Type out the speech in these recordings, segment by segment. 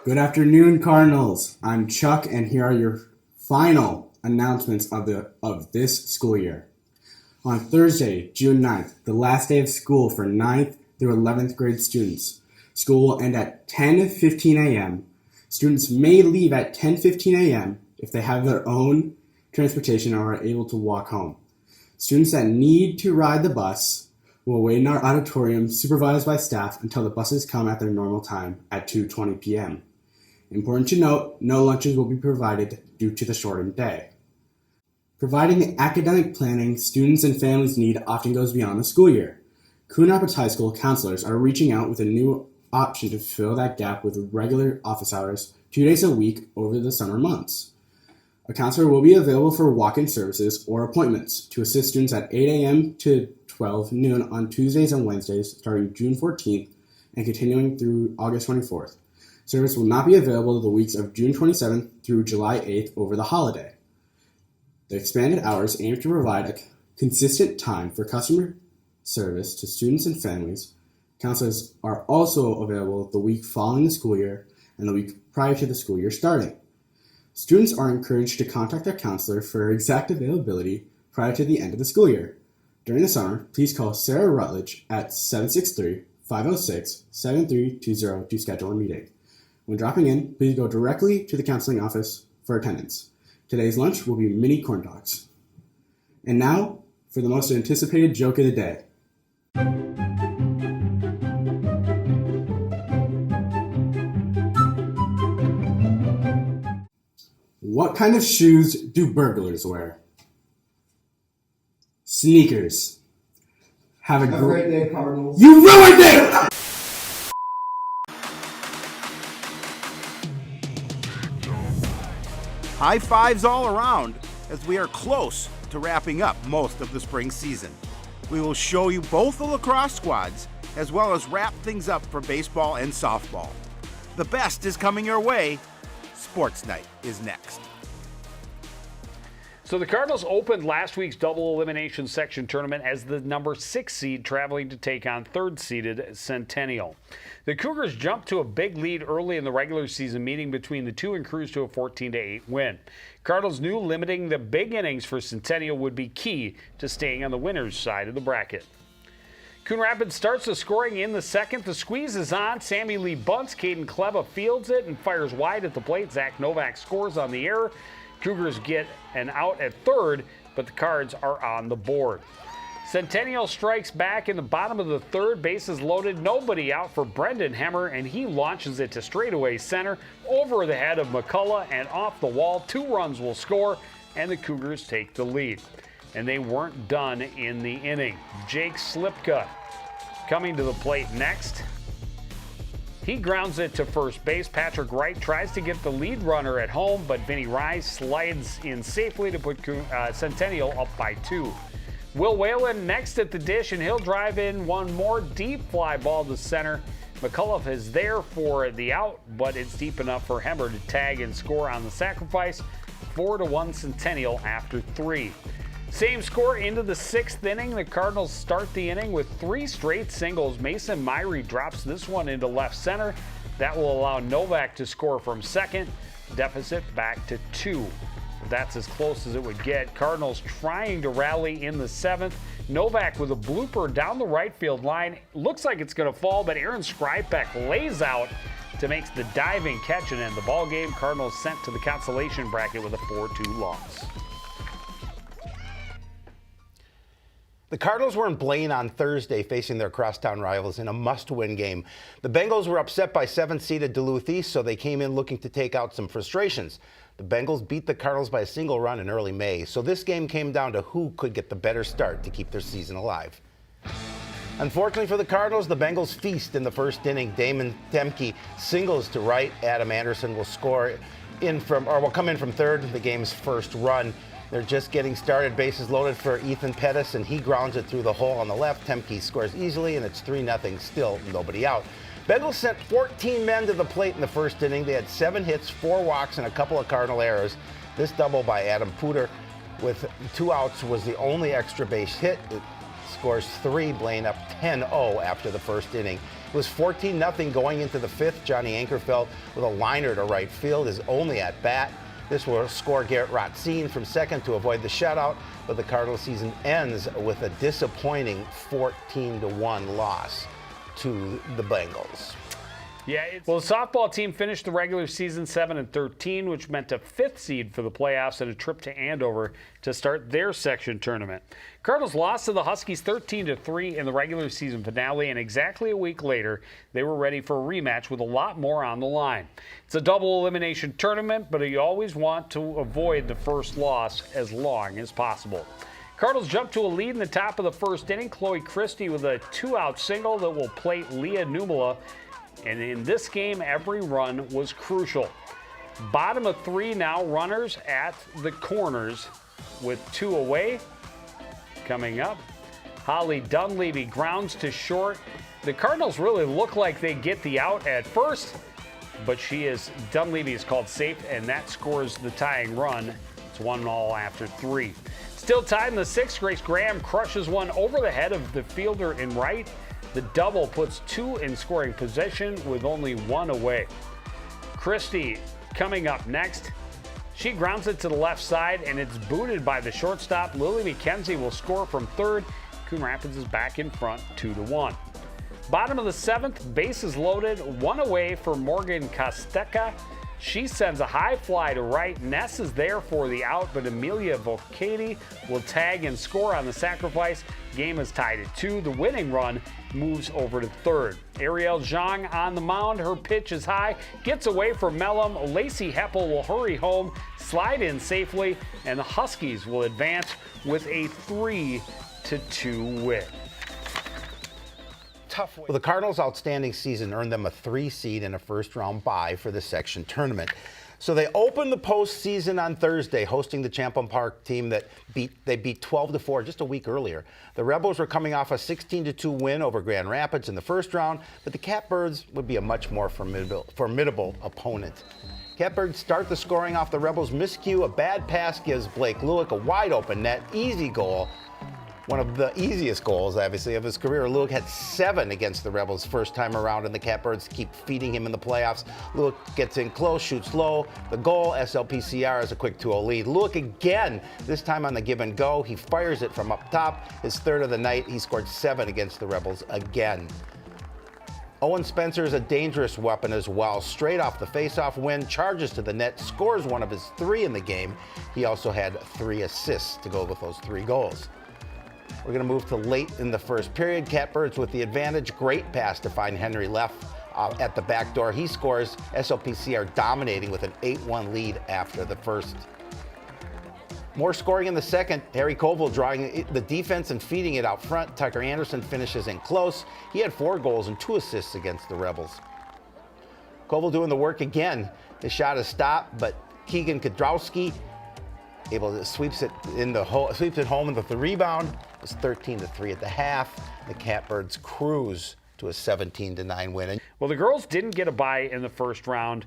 Good afternoon, Cardinals. I'm Chuck, and here are your final announcements of this school year. On Thursday, June 9th, the last day of school for 9th through 11th grade students, school will end at 10:15 a.m. Students may leave at 10:15 a.m. if they have their own transportation or are able to walk home. Students that need to ride the bus will wait in our auditorium supervised by staff until the buses come at their normal time at 2:20 p.m. Important to note, no lunches will be provided due to the shortened day. Providing the academic planning students and families need often goes beyond the school year. Coon Rapids High School counselors are reaching out with a new option to fill that gap with regular office hours 2 days a week over the summer months. A counselor will be available for walk-in services or appointments to assist students at 8 a.m. to 12 noon on Tuesdays and Wednesdays starting June 14th and continuing through August 24th. Service will not be available the weeks of June 27th through July 8th over the holiday. The expanded hours aim to provide a consistent time for customer service to students and families. Counselors are also available the week following the school year and the week prior to the school year starting. Students are encouraged to contact their counselor for exact availability prior to the end of the school year. During the summer, please call Sarah Rutledge at 763-506-7320 to schedule a meeting. When dropping in, please go directly to the counseling office for attendance. Today's lunch will be mini corn dogs. And now, for the most anticipated joke of the day. What kind of shoes do burglars wear? Sneakers. Have a great day, Cardinals. You ruined it! High fives all around as we are close to wrapping up most of the spring season. We will show you both the lacrosse squads as well as wrap things up for baseball and softball. The best is coming your way. Sports Night is next. So the Cardinals opened last week's double elimination section tournament as the number 6 seed traveling to take on third-seeded Centennial. The Cougars jumped to a big lead early in the regular season meeting between the two and cruised to a 14-8 win. Cardinals knew limiting the big innings for Centennial would be key to staying on the winner's side of the bracket. Coon Rapids starts the scoring in the second. The squeeze is on. Sammy Lee bunts. Caden Kleba fields it and fires wide at the plate. Zach Novak scores on the error. Cougars get an out at third, but the Cards are on the board. Centennial strikes back in the bottom of the third. Bases loaded. Nobody out for Brendan Hemmer, and he launches it to straightaway center over the head of McCullough and off the wall. 2 runs will score, and the Cougars take the lead. And they weren't done in the inning. Jake Slipka coming to the plate next. He grounds it to first base. Patrick Wright tries to get the lead runner at home, but Vinny Rice slides in safely to put Centennial up by 2. Will Whalen next at the dish, and he'll drive in one more deep fly ball to center. McCullough is there for the out, but it's deep enough for Hemmer to tag and score on the sacrifice. 4-1 Centennial after 3. Same score into the 6th inning. The Cardinals start the inning with 3 straight singles. Mason Myrie drops this one into left center. That will allow Novak to score from second. Deficit back to 2. That's as close as it would get. Cardinals trying to rally in the 7th. Novak with a blooper down the right field line. Looks like it's going to fall, but Aaron Skrypek lays out to make the diving catch and end the ball game. Cardinals sent to the consolation bracket with a 4-2 loss. The Cardinals were in Blaine on Thursday facing their crosstown rivals in a must-win game. The Bengals were upset by 7th-seeded Duluth East, so they came in looking to take out some frustrations. The Bengals beat the Cardinals by a single run in early May, so this game came down to who could get the better start to keep their season alive. Unfortunately for the Cardinals, the Bengals feast in the first inning. Damon Temke singles to right. Adam Anderson will come in from third, the game's first run. They're just getting started. Bases loaded for Ethan Pettis, and he grounds it through the hole on the left. Temke scores easily, and it's 3-0, still nobody out. Bengals sent 14 men to the plate in the first inning. They had 7 hits, 4 walks, and a couple of Cardinal errors. This double by Adam Puder with 2 outs was the only extra base hit. It scores 3, Blaine up 10-0 after the first inning. It was 14-0 going into the fifth. Johnny Ankerfeld with a liner to right field, his only at bat. This will score Garrett Rotzine from second to avoid the shutout, but the Cardinals season ends with a disappointing 14-1 loss to the Bengals. Yeah, well, the softball team finished the regular season 7-13, which meant a fifth seed for the playoffs and a trip to Andover to start their section tournament. Cardinals lost to the Huskies 13-3 in the regular season finale, and exactly a week later, they were ready for a rematch with a lot more on the line. It's a double elimination tournament, but you always want to avoid the first loss as long as possible. Cardinals jumped to a lead in the top of the first inning. Chloe Christie with a 2-out single that will plate Leah Numala. And in this game, every run was crucial. Bottom of three now, runners at the corners with 2 away. Coming up, Holly Dunleavy grounds to short. The Cardinals really look like they get the out at first, but Dunleavy is called safe, and that scores the tying run. It's 1-1 after 3. Still tied in the sixth, Grace Graham crushes one over the head of the fielder in right. The double puts 2 in scoring position with only 1 away. Christie coming up next. She grounds it to the left side, and it's booted by the shortstop. Lily McKenzie will score from third. Coon Rapids is back in front 2-1. Bottom of the seventh, bases loaded, 1 away for Morgan Costeca. She sends a high fly to right. Ness is there for the out, but Amelia Volcati will tag and score on the sacrifice. Game is tied at 2. The winning run moves over to third. Ariel Zhang on the mound. Her pitch is high, gets away from Mellum. Lacey Heppel will hurry home, slide in safely, and the Huskies will advance with a 3-2 win. Well, the Cardinals' outstanding season earned them a 3 seed and a first-round bye for the section tournament. So they opened the postseason on Thursday, hosting the Champlain Park team that beat 12-4 just a week earlier. The Rebels were coming off a 16-2 win over Grand Rapids in the first round, but the Catbirds would be a much more formidable opponent. Catbirds start the scoring off the Rebels' miscue. A bad pass gives Blake Lewick a wide-open net, easy goal. One of the easiest goals, obviously, of his career. Lewick had 7 against the Rebels first time around, and the Catbirds keep feeding him in the playoffs. Lewick gets in close, shoots low. The goal, SLPCR, is a quick 2-0 lead. Lewick again, this time on the give and go. He fires it from up top. His third of the night. He scored 7 against the Rebels again. Owen Spencer is a dangerous weapon as well. Straight off the faceoff win, charges to the net, scores one of his 3 in the game. He also had 3 assists to go with those 3 goals. We're going to move to late in the first period. Catbirds with the advantage. Great pass to find Henry Leff at the back door. He scores. SLPCR dominating with an 8-1 lead after the first. More scoring in the second. Harry Koval drawing the defense and feeding it out front. Tucker Anderson finishes in close. He had 4 goals and 2 assists against the Rebels. Koval doing the work again. The shot is stopped, but Keegan Kudrowski able to sweeps it home with the rebound. It was 13-3 at the half. The Catbirds cruise to a 17-9 win. Well, the girls didn't get a bye in the first round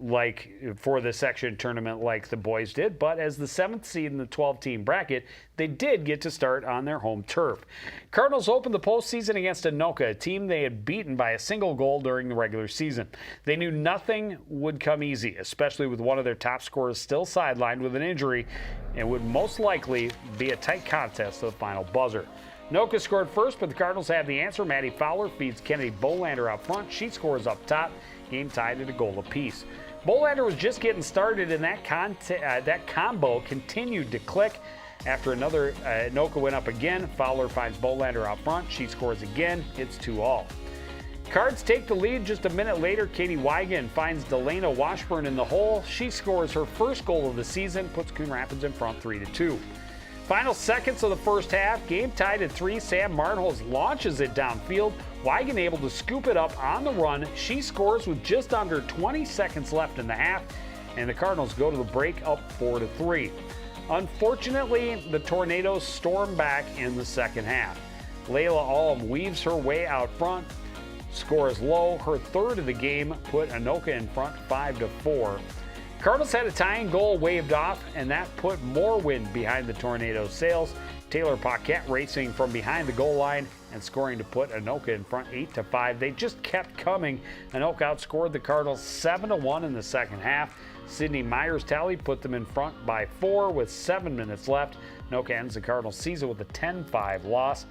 like for the section tournament like the boys did, but as the 7th seed in the 12-team bracket, they did get to start on their home turf. Cardinals opened the postseason against Anoka, a team they had beaten by a single goal during the regular season. They knew nothing would come easy, especially with one of their top scorers still sidelined with an injury, and would most likely be a tight contest to the final buzzer. Anoka scored first, but the Cardinals have the answer. Maddie Fowler feeds Kennedy Bolander out front. She scores up top. Game tied at a goal apiece. Bolander was just getting started, and that combo continued to click. After another, Anoka went up again. Fowler finds Bolander out front. She scores again. It's 2-2. Cards take the lead just a minute later. Katie Wigan finds Delana Washburn in the hole. She scores her first goal of the season, puts Coon Rapids in front 3-2. Final seconds of the first half, game tied at 3. Sam Marnholz launches it downfield. Wigan able to scoop it up on the run. She scores with just under 20 seconds left in the half, and the Cardinals go to the break up 4-3. Unfortunately, the Tornadoes storm back in the second half. Layla Alm weaves her way out front, scores low. Her third of the game put Anoka in front 5-4. Cardinals had a tying goal waved off, and that put more wind behind the Tornadoes' sails. Taylor Paquette racing from behind the goal line and scoring to put Anoka in front 8-5. They just kept coming. Anoka outscored the Cardinals 7-1 in the second half. Sidney Meyer's tally put them in front by 4 with 7 minutes left. Anoka ends the Cardinals season with a 10-5 loss.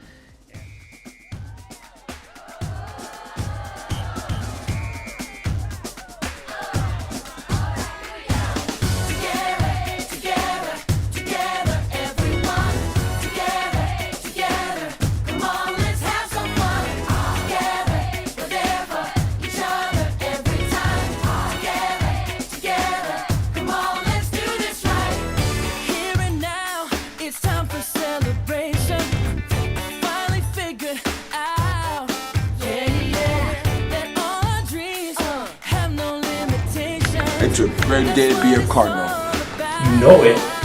It's a great day to be a Cardinal. You know it.